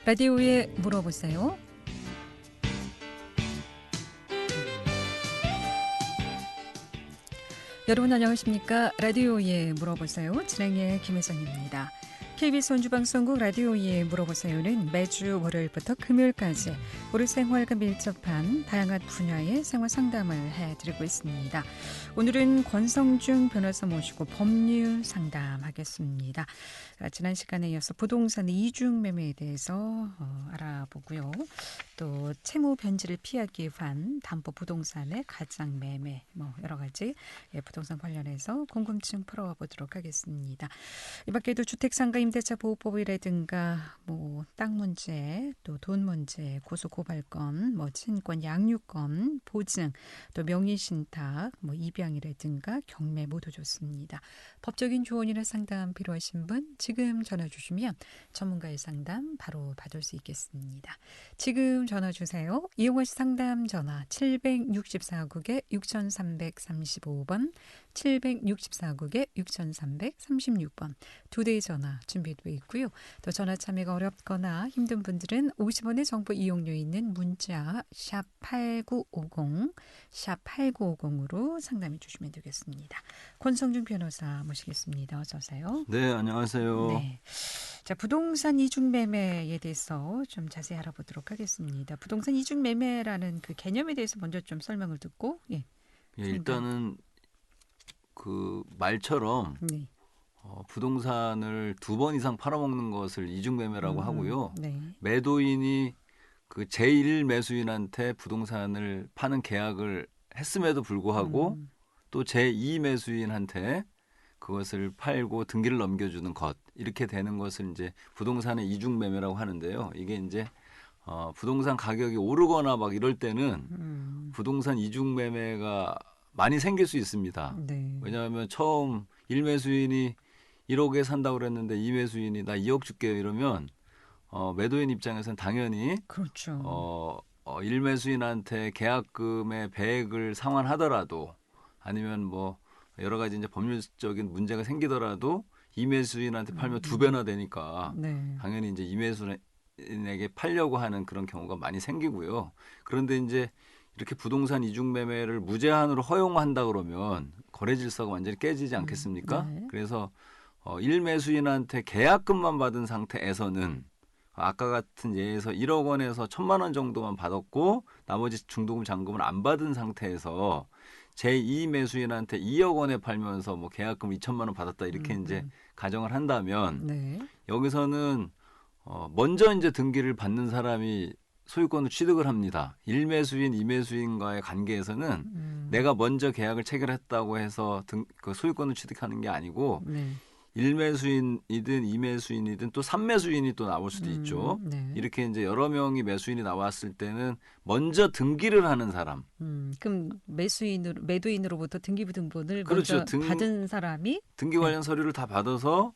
라디오에 물어보세요. 여러분 안녕하십니까? 라디오에 물어보세요. 진행의 김혜선입니다. KBS 원주방송국 라디오에 물어보세요는 매주 월요일부터 금요일까지 우리 생활과 밀접한 다양한 분야의 생활 상담을 해드리고 있습니다. 오늘은 권성중 변호사 모시고 법률 상담하겠습니다. 지난 시간에 이어서 부동산 이중 매매에 대해서 알아보고요. 또 채무 변제를 피하기 위한 담보 부동산의 가장 매매, 여러 가지 부동산 관련해서 궁금증 풀어보도록 하겠습니다. 이 밖에도 주택상가 임대차 보호법이라든가 땅 문제, 또 돈 문제, 고소고발건, 친권 양육권, 보증, 또 명의신탁, 입양이라든가 경매 모두 좋습니다. 법적인 조언이나 상담 필요하신 분 지금 전화 주시면 전문가의 상담 바로 받을 수 있겠습니다. 지금 전화 주세요. 이용하실 상담 전화 764국에 6335번, 764국에 6336번 두 대의 전화 준비되어 있고요. 또 전화 참여가 어렵거나 힘든 분들은 50원의 정보 이용료 있는 문자 샵 8950, 샵 8950으로 상담해 주시면 되겠습니다. 권성중 변호사 모시겠습니다. 어서 오세요. 네, 안녕하세요. 네. 자, 부동산 이중 매매에 대해서 좀 자세히 알아보도록 하겠습니다. 부동산 이중 매매라는 그 개념에 대해서 먼저 좀 설명을 듣고 일단은 그 말처럼 네. 부동산을 2번 이상 팔아먹는 것을 이중매매라고 하고요. 네. 매도인이 그 제1 매수인한테 부동산을 파는 계약을 했음에도 불구하고 또 제2 매수인한테 그것을 팔고 등기를 넘겨주는 것, 이렇게 되는 것을 이제 부동산의 이중매매라고 하는데요. 이게 이제 부동산 가격이 오르거나 막 이럴 때는 부동산 이중매매가 많이 생길 수 있습니다. 네. 왜냐하면 처음 1매수인이 1억에 산다고 그랬는데 2매수인이 나 2억 줄게요 이러면 매도인 입장에서는 당연히 그렇죠. 1매수인한테 계약금의 배액을 상환하더라도 아니면 여러 가지 이제 법률적인 문제가 생기더라도 2매수인한테 팔면 2배나 되니까 네. 당연히 이제 2매수인에게 팔려고 하는 그런 경우가 많이 생기고요. 그런데 이제 이렇게 부동산 이중 매매를 무제한으로 허용한다 그러면 거래 질서가 완전히 깨지지 않겠습니까? 네. 그래서 1매수인한테 계약금만 받은 상태에서는 아까 같은 예에서 1억 원에서 1,000만 원 정도만 받았고 나머지 중도금 잔금을 안 받은 상태에서 제2 매수인한테 2억 원에 팔면서 계약금 2천만 원 받았다 이렇게 이제 가정을 한다면 네. 여기서는 먼저 이제 등기를 받는 사람이 소유권을 취득을 합니다. 1매수인, 2매수인과의 관계에서는 내가 먼저 계약을 체결했다고 해서 그 소유권을 취득하는 게 아니고 네. 1매수인이든 2매수인이든 또 3매수인이 또 나올 수도 있죠. 네. 이렇게 이제 여러 명이 매수인이 나왔을 때는 먼저 등기를 하는 사람. 그럼 매도인으로부터 등기부등본을 그렇죠. 먼저 받은 사람이 등기 관련 서류를 다 받아서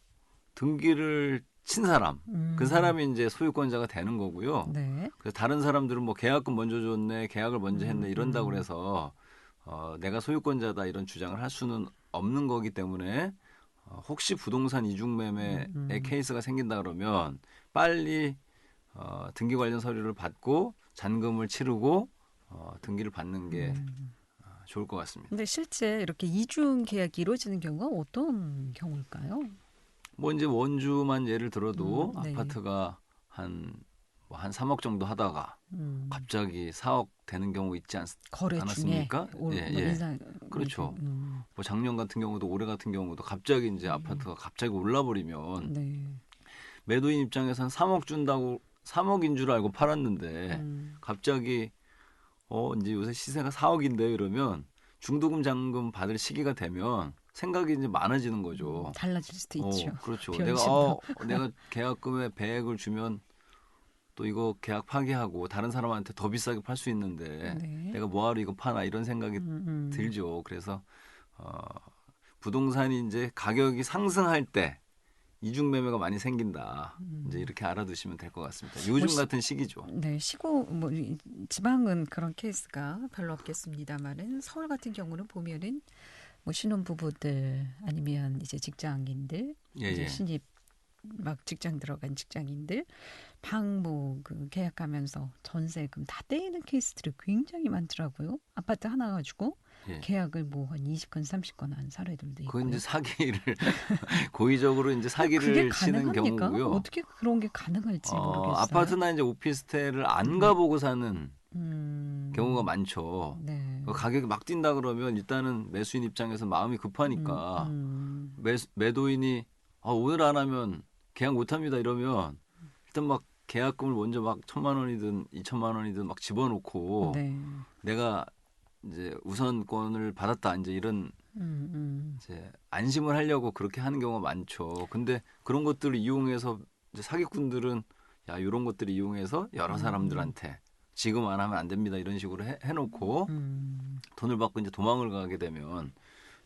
등기를 친 사람. 그 사람이 이제 소유권자가 되는 거고요. 네. 그래서 다른 사람들은 계약금 먼저 줬네, 계약을 먼저 했네 이런다고 그래서 내가 소유권자다 이런 주장을 할 수는 없는 거기 때문에 혹시 부동산 이중매매의 케이스가 생긴다 그러면 빨리 등기 관련 서류를 받고 잔금을 치르고 등기를 받는 게 좋을 것 같습니다. 근데 실제 이렇게 이중 계약이 이루어지는 경우가 어떤 경우일까요? 이제 원주만 예를 들어도 네. 아파트가 한 3억 정도 하다가 갑자기 4억 되는 경우 있지 않았습니까? 인상 그렇죠. 작년 같은 경우도 올해 같은 경우도 갑자기 이제 아파트가 갑자기 올라버리면 네. 매도인 입장에서는 3억 준다고 3억인 줄 알고 팔았는데 갑자기 이제 요새 시세가 4억인데 이러면 중도금 잔금 받을 시기가 되면 생각이 이제 많아지는 거죠. 달라질 수도 있죠. 그렇죠. 변심도. 내가 계약금의 배액을 주면 또 이거 계약 파기하고 다른 사람한테 더 비싸게 팔 수 있는데 네. 내가 뭐하러 이거 파나 이런 생각이 들죠. 그래서 부동산이 이제 가격이 상승할 때 이중 매매가 많이 생긴다. 이제 이렇게 알아두시면 될 것 같습니다. 요즘 같은 시기죠. 네, 지방은 그런 케이스가 별로 없겠습니다만은 서울 같은 경우는 보면은 신혼 부부들 아니면 이제 직장인들, 이제 신입 막 직장 들어간 직장인들 방 그 계약하면서 전세금 다 떼이는 케이스들이 굉장히 많더라고요. 아파트 하나 가지고 예. 계약을 뭐 한 20건, 30건 한 사례들도 있고요. 그건 이제 사기를 고의적으로 이제 그게 사기를 치는 가능합니까? 경우고요. 어떻게 그런 게 가능할지 모르겠어요. 아파트나 이제 오피스텔을 안 가보고 사는 경우가 많죠. 네. 가격이 막 뛴다 그러면 일단은 매수인 입장에서 마음이 급하니까 매도인이 오늘 안 하면 계약 못 합니다 이러면 일단 막 계약금을 먼저 막 1,000만 원이든 2,000만 원이든 막 집어넣고 네. 내가 이제 우선권을 받았다 이제 이런 이제 안심을 하려고 그렇게 하는 경우가 많죠. 근데 그런 것들을 이용해서 이제 사기꾼들은 야 이런 것들을 이용해서 여러 사람들한테 지금 안 하면 안 됩니다 이런 식으로 해놓고 돈을 받고 이제 도망을 가게 되면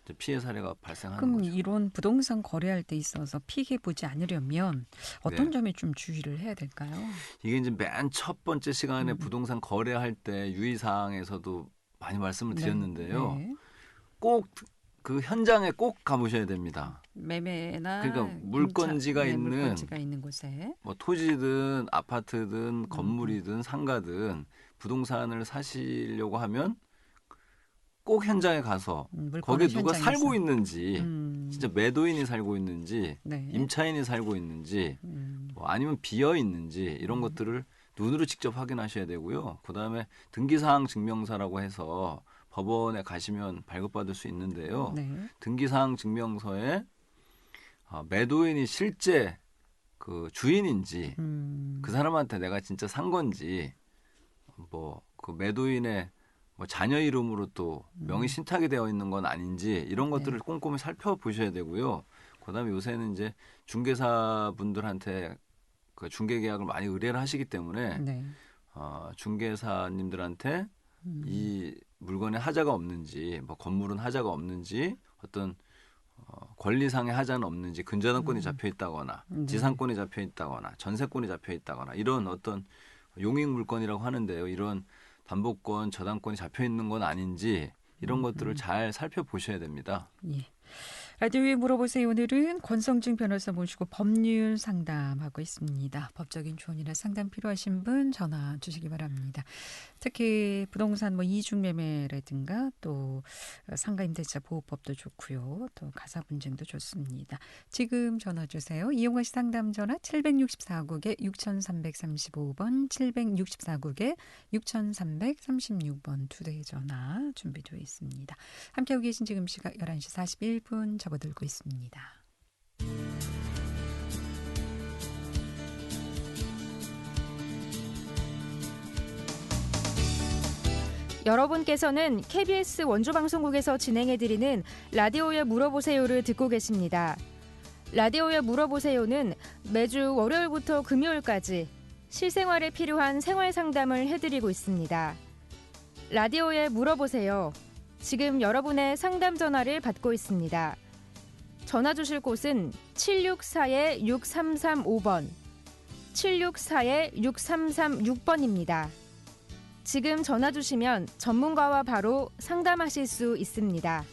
이제 피해 사례가 발생하는 그럼 거죠. 이런 부동산 거래할 때 있어서 피해 보지 않으려면 어떤 네. 점에 좀 주의를 해야 될까요? 이게 이제 맨 첫 번째 시간에 부동산 거래할 때 유의사항에서도 많이 말씀을 드렸는데요. 네. 꼭 그 현장에 꼭 가보셔야 됩니다. 매매나 그러니까 물건지가 있는 물건지가 있는 곳에 뭐 토지든 아파트든 건물이든 상가든 부동산을 사시려고 하면 꼭 현장에 가서 거기에 누가 현장에서. 살고 있는지 진짜 매도인이 살고 있는지 네. 임차인이 살고 있는지 뭐 아니면 비어 있는지 이런 것들을 눈으로 직접 확인하셔야 되고요. 그다음에 등기사항 증명서라고 해서 법원에 가시면 발급받을 수 있는데요. 네. 등기사항 증명서에 매도인이 실제 그 주인인지 그 사람한테 내가 진짜 산 건지 뭐 그 매도인의 뭐 자녀 이름으로 또 명의 신탁이 되어 있는 건 아닌지 이런 것들을 꼼꼼히 살펴보셔야 되고요. 그다음에 요새는 이제 중개사분들한테 그 중개 계약을 많이 의뢰를 하시기 때문에 네. 중개사님들한테 이 물건에 하자가 없는지 뭐 건물은 하자가 없는지 어떤 권리상의 하자는 없는지 근저당권이 잡혀 있다거나 지상권이 잡혀 있다거나 전세권이 잡혀 있다거나 이런 어떤 용익 물건이라고 하는데요. 이런 담보권, 저당권이 잡혀 있는 건 아닌지 이런 것들을 잘 살펴보셔야 됩니다. 예. 라디오에 물어보세요. 오늘은 권성중 변호사 모시고 법률 상담하고 있습니다. 법적인 조언이나 상담 필요하신 분 전화 주시기 바랍니다. 특히 부동산 뭐 이중 매매라든가 또 상가임대차 보호법도 좋고요. 또 가사 분쟁도 좋습니다. 지금 전화 주세요. 이용하시 상담 전화 764국에 6335번 764국에 6336번 두 대의 전화 준비되어 있습니다. 함께하고 계신 지금 시각 11시 41분 접어들고 있습니다. 여러분께서는 KBS 원주방송국에서 진행해드리는 라디오에 물어보세요를 듣고 계십니다. 라디오에 물어보세요는 매주 월요일부터 금요일까지 실생활에 필요한 생활 상담을 해드리고 있습니다. 라디오에 물어보세요. 지금 여러분의 상담 전화를 받고 있습니다. 전화 주실 곳은 764-6335번, 764-6336번입니다. 지금 전화 주시면 전문가와 바로 상담하실 수 있습니다.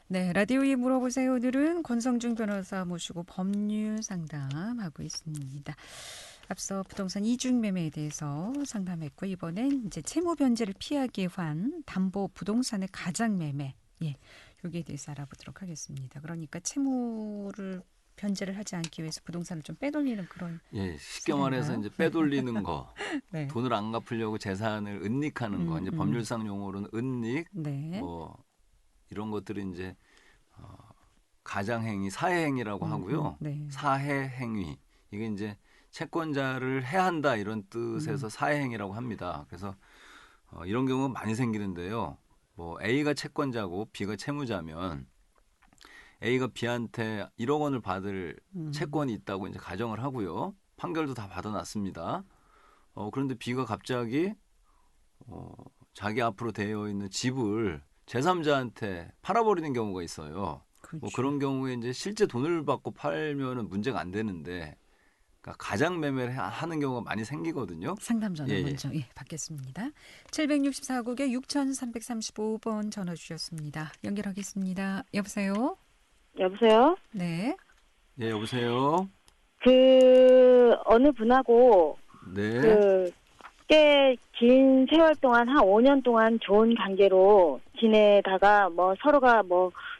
네, 라디오에 물어보세요. 오늘은 권성중 변호사 모시고 법률 상담하고 있습니다. 앞서 부동산 이중 매매에 대해서 상담했고 이번엔 이제 채무 변제를 피하기 위한 담보 부동산의 가장 매매, 여기에 대해서 알아보도록 하겠습니다. 그러니까 채무를 변제를 하지 않기 위해서 부동산을 좀 빼돌리는 그런 쉽게 말해서 이제 빼돌리는 거, 네. 돈을 안 갚으려고 재산을 은닉하는 거, 이제 법률상 용어로는 은닉, 네. 뭐 이런 것들이 이제 가장행위, 사해행위라고 하고요. 네. 사해행위 이게 이제 채권자를 해한다 이런 뜻에서 사해행위라고 합니다. 그래서 이런 경우가 많이 생기는데요. 뭐 A가 채권자고 B가 채무자면 A가 B한테 1억 원을 받을 채권이 있다고 이제 가정을 하고요. 판결도 다 받아놨습니다. 그런데 B가 갑자기 자기 앞으로 되어 있는 집을 제3자한테 팔아버리는 경우가 있어요. 그렇죠. 뭐 그런 경우에 이제 실제 돈을 받고 팔면은 문제가 안 되는데, 그러니까 가장 매매를 하는 경우가 많이 생기거든요. 상담 전화 먼저 받겠습니다. 764국에 6335번 전화 주셨습니다. 연결하겠습니다. 여보세요? 여보세요? 네. 예, 여보세요. 어느 분하고, 네. 꽤 긴 세월 동안, 한 5년 동안 좋은 관계로 지내다가, 서로가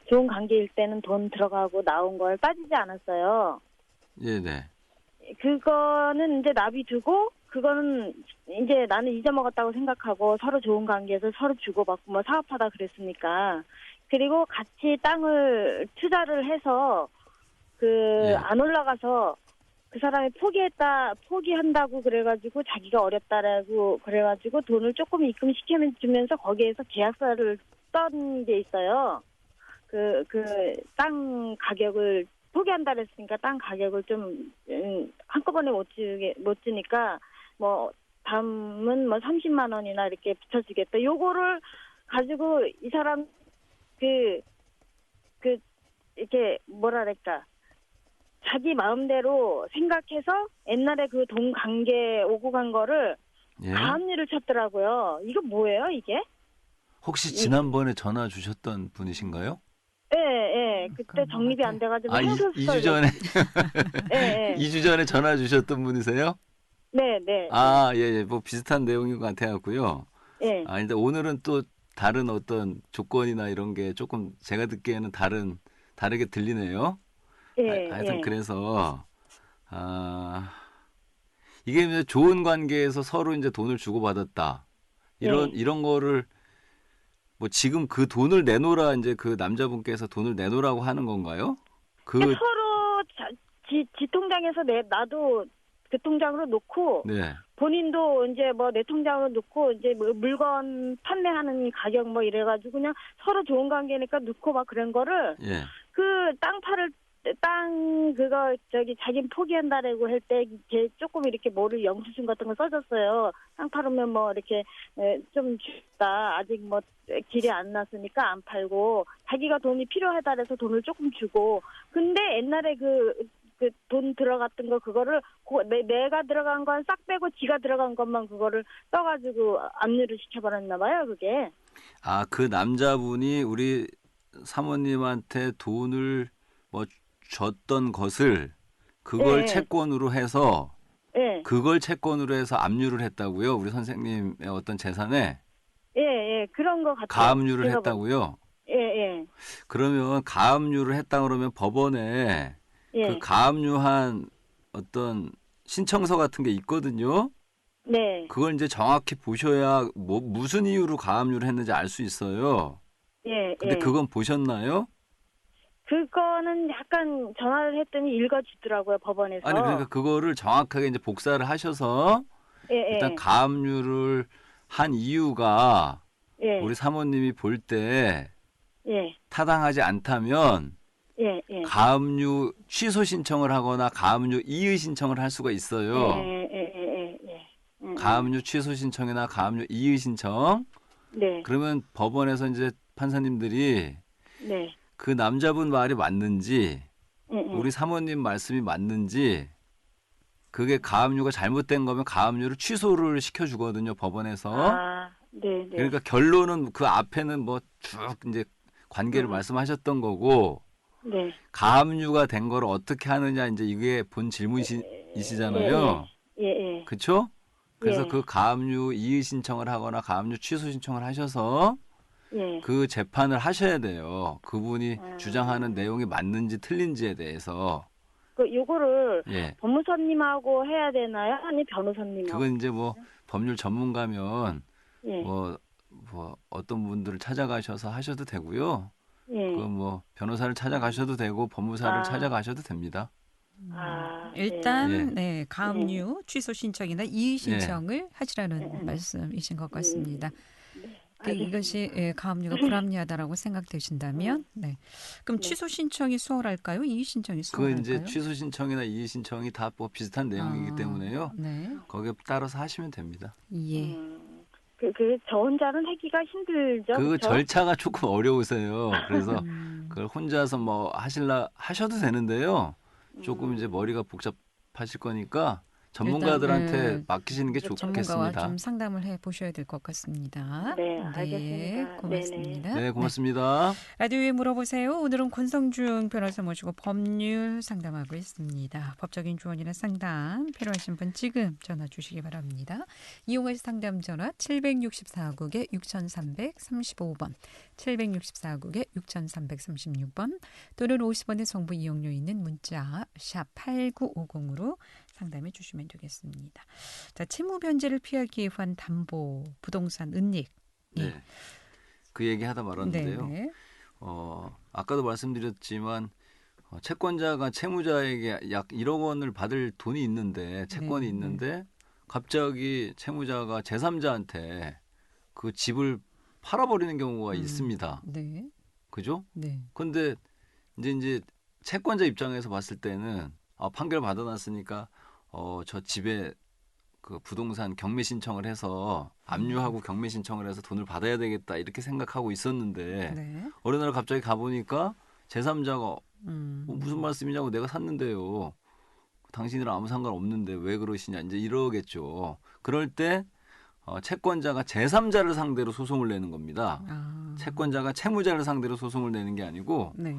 좋은 관계일 때는 돈 들어가고 나온 걸 따지지 않았어요. 예, 네. 그거는 이제 놔두고, 그거는 이제 나는 잊어먹었다고 생각하고, 서로 좋은 관계에서 서로 주고받고, 사업하다 그랬으니까. 그리고 같이 땅을 투자를 해서, 예. 안 올라가서 그 사람이 포기한다고 그래가지고 자기가 어렵다라고 그래가지고 돈을 조금 입금시켜주면서 거기에서 계약서를 떤 게 있어요. 땅 가격을 포기한다 그랬으니까 땅 가격을 좀, 한꺼번에 못 주니까 다음은 30만 원이나 이렇게 붙여주겠다. 요거를 가지고 이 사람, 이렇게 뭐랄까. 자기 마음대로 생각해서 옛날에 그 돈 관계 오고 간 거를 예. 가압류를 쳤더라고요. 이거 뭐예요, 이게? 혹시 지난번에 전화 주셨던 분이신가요? 예. 그때 그런 것 정립이 안 같아요. 돼가지고 아, 2주 전에 예. 2주 전에 전화 주셨던 분이세요? 네. 아, 예. 뭐 비슷한 내용인 것 같아갖고요. 예. 아, 근데 오늘은 또 다른 어떤 조건이나 이런 게 조금 제가 듣기에는 다르게 들리네요. 하여튼 그래서 이게 이제 좋은 관계에서 서로 이제 돈을 주고받았다. 이런 거를 뭐 지금 그 돈을 내놓으라 이제 그 남자분께서 돈을 내놓으라고 하는 건가요? 서로 지 통장에서 나도 그 통장으로 놓고 네. 본인도 이제 내 통장으로 놓고 이제 물건 판매하는 가격 이래가지고 그냥 서로 좋은 관계니까 놓고 막 그런 거를 예. 자긴 포기한다라고 할 때 조금 이렇게 영수증 같은 거 써줬어요. 땅 팔으면 이렇게 좀 주다. 아직 길이 안 났으니까 안 팔고 자기가 돈이 필요하다 그래서 돈을 조금 주고. 근데 옛날에 돈 들어갔던 거 그거를 내가 들어간 건 싹 빼고 지가 들어간 것만 그거를 떠가지고 압류를 시켜버렸나 봐요. 그게. 아, 그 남자분이 우리 사모님한테 돈을 줬던 것을 그걸 예. 채권으로 해서 예. 그걸 채권으로 해서 압류를 했다고요? 우리 선생님의 어떤 재산에 예. 그런 거 같아요. 가압류를 했다고요? 예. 그러면 가압류를 했다 그러면 법원에 예. 그 가압류한 어떤 신청서 같은 게 있거든요. 네. 그걸 이제 정확히 보셔야 무슨 이유로 가압류를 했는지 알 수 있어요. 예. 근데 그건 보셨나요? 그거는 약간 전화를 했더니 읽어주더라고요, 법원에서. 아니 그러니까 그거를 정확하게 이제 복사를 하셔서 예. 일단 가압류를 한 이유가 예. 우리 사모님이 볼 때 예. 타당하지 않다면 예. 가압류 취소 신청을 하거나 가압류 이의 신청을 할 수가 있어요. 예. 가압류 취소 신청이나 가압류 이의 신청. 네. 그러면 법원에서 이제 판사님들이 네. 그 남자분 말이 맞는지 예. 우리 사모님 말씀이 맞는지 그게 가압류가 잘못된 거면 가압류를 취소를 시켜주거든요, 법원에서. 아, 네. 그러니까 결론은 그 앞에는 쭉 이제 관계를 말씀하셨던 거고 네. 가압류가 된 거를 어떻게 하느냐 이제 이게 본 질문이시잖아요. 예. 그렇죠? 그래서 예. 그 가압류 이의 신청을 하거나 가압류 취소 신청을 하셔서 예. 그 재판을 하셔야 돼요. 그분이 주장하는 내용이 맞는지 틀린지에 대해서. 요거를 예. 법무사님하고 해야 되나요? 아니 변호사님하고? 그건 이제 법률 전문가면 예. 어떤 분들을 찾아가셔서 하셔도 되고요. 예. 그 변호사를 찾아가셔도 되고 법무사를 찾아가셔도 됩니다. 일단 네. 가압류 취소 신청이나 이의 신청을 하시라는 말씀이신 것 같습니다. 이것이 가압류가 불합리하다라고 생각되신다면, 그럼 취소 신청이 수월할까요? 이의 신청이 그 수월할까요? 이제 취소 신청이나 이의 신청이 다 비슷한 내용이기 때문에요. 네. 거기에 따라서 하시면 됩니다. 예. 저 혼자는 하기가 힘들죠. 그 그쵸? 절차가 조금 어려우세요. 그래서 그걸 혼자서 하셔도 되는데요. 조금 이제 머리가 복잡하실 거니까 전문가들한테 일단, 네. 맡기시는 게 전문가와 좋겠습니다. 좀 상담을 해 보셔야 될 것 같습니다. 네, 알겠습니다. 고맙습니다. 네, 고맙습니다. 라디오에 물어보세요. 오늘은 권성중 변호사 모시고 법률 상담하고 있습니다. 법적인 조언이나 상담 필요하신 분 지금 전화 주시기 바랍니다. 이용할 상담 전화 764국에 6335번, 764국에 6336번 또는 50원의 정보 이용료 있는 문자 샵 8950으로 상담해 주시면 되겠습니다. 자, 채무 변제를 피하기 위한 담보, 부동산 은닉. 네. 그 얘기 하다 말았는데요. 네. 아까도 말씀드렸지만 채권자가 채무자에게 약 1억 원을 받을 돈이 있는데 채권이 네. 있는데 갑자기 채무자가 제3자한테 그 집을 팔아버리는 경우가 있습니다. 네. 그죠? 네. 근데 이제 채권자 입장에서 봤을 때는 판결 받아놨으니까 저 집에 그 부동산 경매 신청을 해서 압류하고 경매 신청을 해서 돈을 받아야 되겠다 이렇게 생각하고 있었는데 네. 어느 날 갑자기 가보니까 제3자가 무슨 말씀이냐고 내가 샀는데요. 당신이랑 아무 상관없는데 왜 그러시냐 이제 이러겠죠. 그럴 때 채권자가 제3자를 상대로 소송을 내는 겁니다. 채권자가 채무자를 상대로 소송을 내는 게 아니고 네.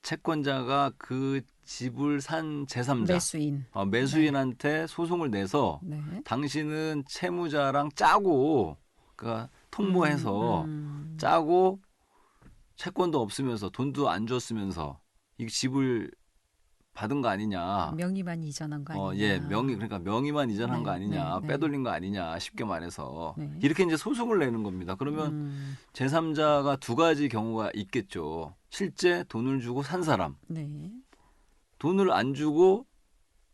채권자가 그 집을 산 제3자 매수인한테 소송을 내서 네. 당신은 채무자랑 짜고 그러니까 통모해서 짜고 채권도 없으면서 돈도 안 줬으면서 이 집을 받은 거 아니냐. 명의만 이전한 거 아니냐. 예, 그러니까 명의만 이전한 네, 거 아니냐. 네, 네. 빼돌린 거 아니냐. 쉽게 말해서. 네. 이렇게 이제 소송을 내는 겁니다. 그러면 제3자가 두 가지 경우가 있겠죠. 실제 돈을 주고 산 사람. 네. 돈을 안 주고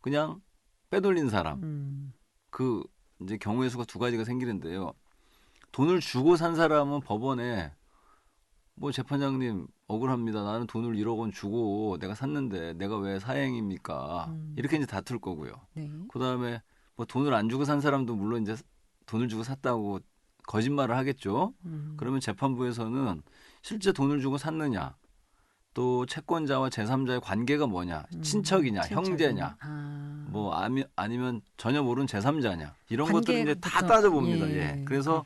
그냥 빼돌린 사람. 그 이제 경우의 수가 두 가지가 생기는데요. 돈을 주고 산 사람은 법원에 재판장님 억울합니다. 나는 돈을 1억 원 주고 내가 샀는데 내가 왜 사행입니까? 이렇게 이제 다툴 거고요. 네. 그다음에 돈을 안 주고 산 사람도 물론 이제 돈을 주고 샀다고 거짓말을 하겠죠. 그러면 재판부에서는 실제 돈을 주고 샀느냐, 또 채권자와 제3자의 관계가 뭐냐, 친척이냐, 형제냐, 아니면 전혀 모르는 제3자냐 이런 것들을 이제 다 따져봅니다. 예. 그래서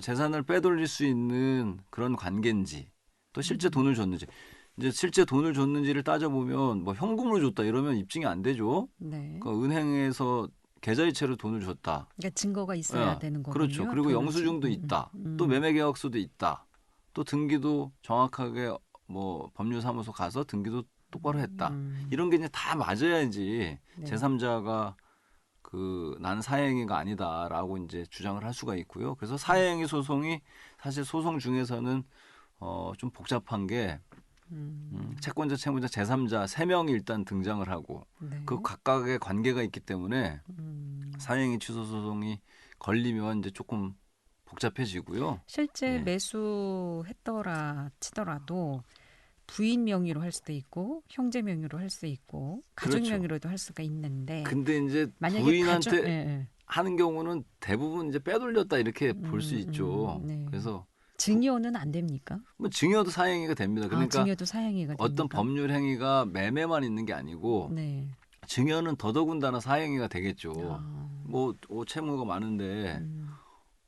재산을 빼돌릴 수 있는 그런 관계인지, 또 실제 돈을 줬는지, 이제 실제 돈을 줬는지를 따져보면 현금으로 줬다 이러면 입증이 안 되죠. 네. 그러니까 은행에서 계좌이체로 돈을 줬다. 그러니까 증거가 있어야 되는 거군요. 그렇죠. 그리고 영수증도 있다. 또 매매계약서도 있다. 또 등기도 정확하게 법률사무소 가서 등기도 똑바로 했다. 이런 게 이제 다 맞아야지 네. 제3자가 나는 사행위가 아니다라고 이제 주장을 할 수가 있고요. 그래서 사행위 소송이 사실 소송 중에서는 좀 복잡한 게 채권자, 채무자, 제3자 3명이 일단 등장을 하고 네. 그 각각의 관계가 있기 때문에 사행위 취소 소송이 걸리면 이제 조금 복잡해지고요. 실제 네. 매수했더라 치더라도 부인 명의로 할 수도 있고 형제 명의로 할 수 있고 가족 그렇죠. 명의로도 할 수가 있는데 근데 이제 만약에 부인한테 하는 경우는 대부분 이제 빼돌렸다 이렇게 볼 수 있죠. 네. 그래서 증여는 안 됩니까? 증여도 사행위가 됩니다. 그러니까 증여도 사행위가 됩니까? 어떤 법률 행위가 매매만 있는 게 아니고 네. 증여는 더더군다나 사행위가 되겠죠. 채무가 많은데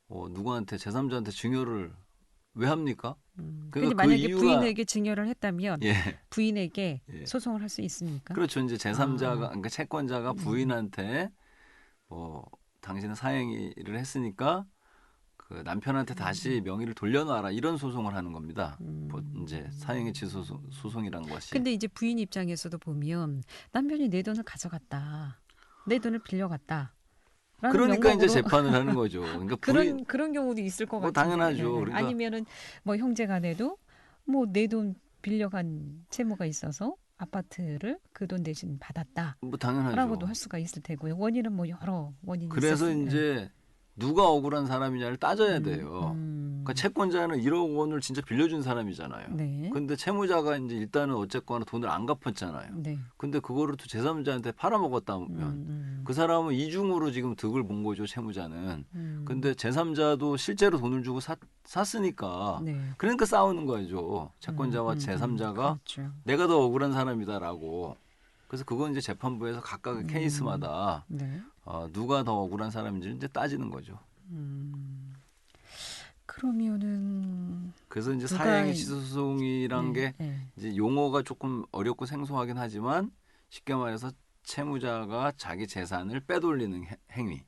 누구한테 제3자한테 증여를 왜 합니까? 그런데 만약에 부인에게 증여를 했다면 예. 부인에게 예. 소송을 할 수 있습니까? 그렇죠. 이제 제3자가 그러니까 채권자가 부인한테 당신은 사행위를 했으니까 그 남편한테 다시 명의를 돌려놔라 이런 소송을 하는 겁니다. 이제 사행위 취소 소송이라는 것이. 근데 이제 부인 입장에서도 보면 남편이 내 돈을 가져갔다, 내 돈을 빌려갔다. 그러니까 이제 재판을 하는 거죠. 그러니까 그런 경우도 있을 것 같아요. 당연하죠. 네. 그러니까 아니면은 형제간에도 내 돈 빌려간 채무가 있어서 아파트를 그 돈 대신 받았다. 당연하죠. 라고도 할 수가 있을 테고요. 원인은 여러 원인이 그래서 있었어요. 이제 누가 억울한 사람이냐를 따져야 돼요. 그러니까 채권자는 1억 원을 진짜 빌려준 사람이잖아요. 네. 근데 채무자가 이제 일단은 어쨌거나 돈을 안 갚았잖아요. 네. 근데 그거를 또 제3자한테 팔아먹었다면 그 사람은 이중으로 지금 득을 본 거죠, 채무자는. 근데 제3자도 실제로 돈을 주고 샀으니까 네. 그러니까 싸우는 거죠. 채권자와 제3자가 그렇죠. 내가 더 억울한 사람이다라고. 그래서 그건 이제 재판부에서 각각의 케이스마다 네. 누가 더 억울한 사람인지 이제 따지는 거죠. 그러면은 그래서 이제 누가 사행위 취소소송이란 네, 게 네. 이제 용어가 조금 어렵고 생소하긴 하지만 쉽게 말해서 채무자가 자기 재산을 빼돌리는 행위.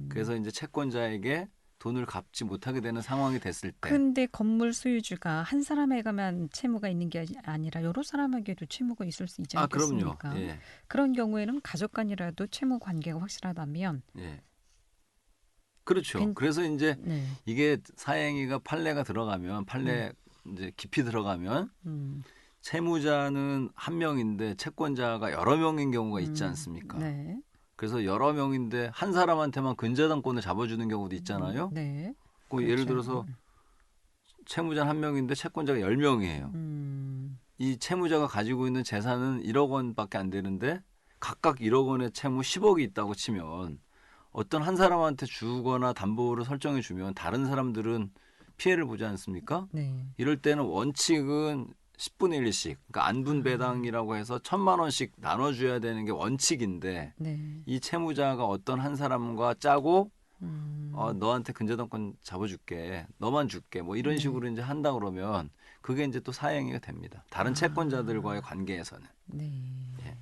그래서 이제 채권자에게 돈을 갚지 못하게 되는 상황이 됐을 때 근데 건물 소유주가 한 사람에게만 채무가 있는 게 아니라 여러 사람에게도 채무가 있을 수 있지 그럼요. 않겠습니까? 예. 그런 경우에는 가족 간이라도 채무 관계가 확실하다면 예. 그렇죠. 괜- 그래서 이제 네. 이게 사행위가 판례가 들어가면 판례 이제 깊이 들어가면 채무자는 한 명인데 채권자가 여러 명인 경우가 있지 않습니까? 네. 그래서 여러 명인데 한 사람한테만 근저당권을 잡아주는 경우도 있잖아요. 네. 그 예를 그렇죠. 들어서 채무자 한 명인데 채권자가 10명이에요. 이 채무자가 가지고 있는 재산은 1억 원밖에 안 되는데 각각 1억 원의 채무 10억이 있다고 치면 어떤 한 사람한테 주거나 담보를 설정해 주면 다른 사람들은 피해를 보지 않습니까? 네. 이럴 때는 원칙은 10분의 1씩, 그러니까 안분배당이라고 해서 1,000만 원씩 나눠줘야 되는 게 원칙인데 네. 이 채무자가 어떤 한 사람과 짜고 음. 너한테 근저당권 잡아줄게, 너만 줄게, 뭐 이런 네. 식으로 이제 한다 그러면 그게 이제 또 사행위가 됩니다. 다른 채권자들과의 관계에서는. 네. 예.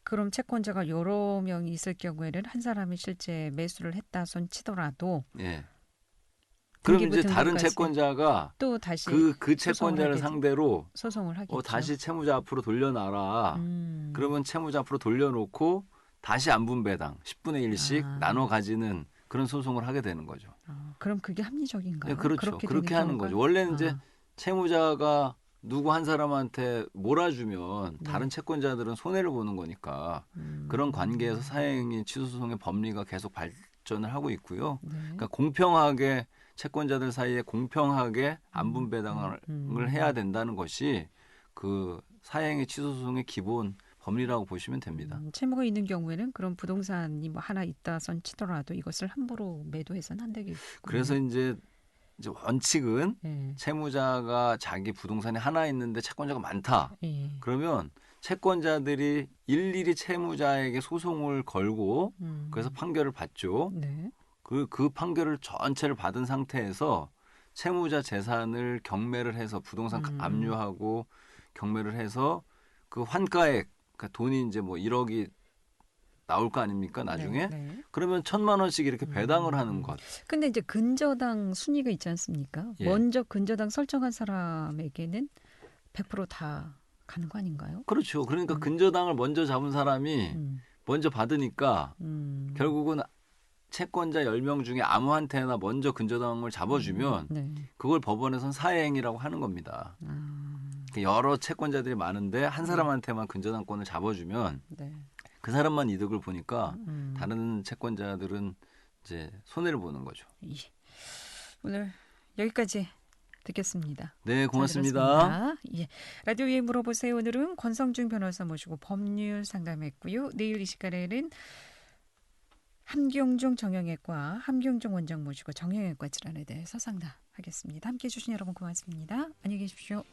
그럼 채권자가 여러 명이 있을 경우에는 한 사람이 실제 매수를 했다 손 치더라도 예. 그럼 이제 다른 등기까지 채권자가 또 다시 그 소송을 채권자를 하게 상대로 소송을 하겠죠. 다시 채무자 앞으로 돌려놔라. 그러면 채무자 앞으로 돌려놓고 다시 안분배당 10분의 1씩 나눠 가지는 그런 소송을 하게 되는 거죠. 그럼 그게 합리적인가요? 네, 그렇죠. 그렇게 되는 하는 경우가? 거죠. 원래는 이제 채무자가 누구 한 사람한테 몰아주면 다른 채권자들은 손해를 보는 거니까 그런 관계에서 사행위 취소소송의 법리가 계속 발전을 하고 있고요. 네. 그러니까 공평하게 채권자들 사이에 공평하게 안분배당을 해야 된다는 것이 그 사행위 취소소송의 기본 법리라고 보시면 됩니다. 채무가 있는 경우에는 그런 부동산이 뭐 하나 있다 손 치더라도 이것을 함부로 매도해서는 안 되겠군요. 그래서 이제 원칙은 예. 채무자가 자기 부동산이 하나 있는데 채권자가 많다. 예. 그러면 채권자들이 일일이 채무자에게 소송을 걸고 그래서 판결을 받죠. 네. 그 판결을 전체를 받은 상태에서 채무자 재산을 경매를 해서 부동산 압류하고 경매를 해서 그 환가액, 그러니까 돈이 이제 뭐 1억이 나올 거 아닙니까 나중에? 네. 그러면 1,000만 원씩 이렇게 배당을 하는 것. 근데 이제 근저당 순위가 있지 않습니까? 예. 먼저 근저당 설정한 사람에게는 100%다 가는 거 아닌가요? 그렇죠. 그러니까 근저당을 먼저 잡은 사람이 먼저 받으니까 결국은 채권자 10명 중에 아무한테나 먼저 근저당을 잡아주면 네. 그걸 법원에서는 사행이라고 하는 겁니다. 여러 채권자들이 많은데 한 사람한테만 근저당권을 잡아주면 네. 그 사람만 이득을 보니까 다른 채권자들은 이제 손해를 보는 거죠. 예. 오늘 여기까지 듣겠습니다. 네, 고맙습니다. 잘 들었습니다. 예. 라디오에 물어보세요. 오늘은 권성중 변호사 모시고 법률 상담했고요. 내일 이 시간에는 함경종 정형외과 함경종 원장 모시고 정형외과 질환에 대해서 상담하겠습니다. 함께해 주신 여러분 고맙습니다. 안녕히 계십시오.